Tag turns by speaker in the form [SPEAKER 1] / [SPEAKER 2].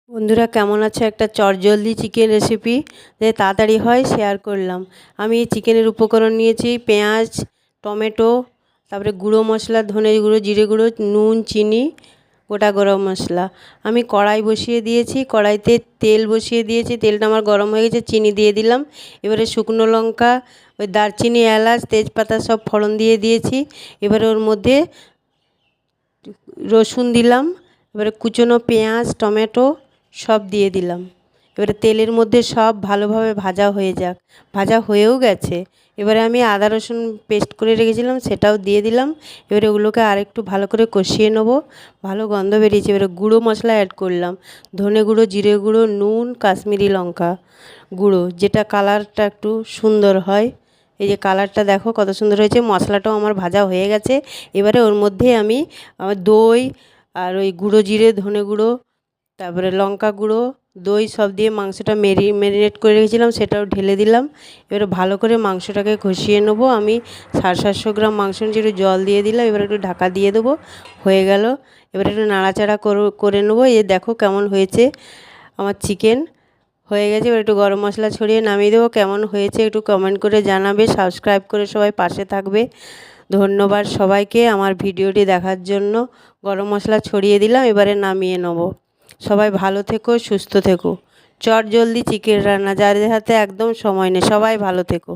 [SPEAKER 1] বন্ধুরা কেমন আছে? একটা চটজলদি চিকেন রেসিপি যে তাড়াতাড়ি হয় শেয়ার করলাম। আমি এই চিকেনের উপকরণ নিয়েছি পেঁয়াজ, টমেটো, তারপরে গুঁড়ো মশলা, ধনে গুঁড়ো, জিরে গুঁড়ো, নুন, চিনি, গোটা গরম মশলা। আমি কড়াই বসিয়ে দিয়েছি, কড়াইতে তেল বসিয়ে দিয়েছি, তেলটা আমার গরম হয়ে গেছে, চিনি দিয়ে দিলাম। এবারে শুকনো লঙ্কা, ওই দারচিনি, এলাচ, তেজপাতা সব ফোড়ন দিয়ে দিয়েছি। এবারে ওর মধ্যে রসুন দিলাম, এবারে কুচনো পেঁয়াজ, টমেটো সব দিয়ে দিলাম। এবারে তেলের মধ্যে সব ভালোভাবে ভাজা হয়ে যাক। ভাজা হয়েও গেছে। এবারে আমি আদা রসুন পেস্ট করে রেখেছিলাম সেটাও দিয়ে দিলাম। এবারে ওগুলোকে আরেকটু ভালো করে কষিয়ে নেবো। ভালো গন্ধ বেরিয়েছে। এবারে গুঁড়ো মশলা অ্যাড করলাম, ধনে গুঁড়ো, জিরে গুঁড়ো, নুন, কাশ্মীরি লঙ্কা গুঁড়ো, যেটা কালারটা একটু সুন্দর হয়। এই যে কালারটা দেখো কত সুন্দর হয়েছে। মশলাটাও আমার ভাজা হয়ে গেছে। এবারে ওর মধ্যে আমি দই আর ওই গুঁড়ো জিরে, ধনে গুঁড়ো, তারপরে লঙ্কা গুঁড়ো, দই সব দিয়ে মাংসটা ম্যারিনেট করে রেখেছিলাম সেটাও ঢেলে দিলাম। এবারে ভালো করে মাংসটাকে কষিয়ে নেবো। আমি 750 গ্রাম মাংস নিয়েছি, একটু জল দিয়ে দিলাম। এবারে একটু ঢাকা দিয়ে দেবো। হয়ে গেল। এবারে একটু নাড়াচাড়া করে নেবো। এই দেখো কেমন হয়েছে আমার চিকেন। হয়ে গেছে। এবার একটু গরম মশলা ছড়িয়ে নামিয়ে দেবো। কেমন হয়েছে একটু কমেন্ট করে জানাবে। সাবস্ক্রাইব করে সবাই পাশে থাকবে। ধন্যবাদ সবাইকে আমার ভিডিওটি দেখার জন্য। গরম মশলা ছড়িয়ে দিলাম, এবারে নামিয়ে নেব। সবাই ভালো থেকো, সুস্থ থেকো। চটজলদি চিকেন রান্না, যাদের হাতে একদম সময় নেই, সবাই ভালো থেকো।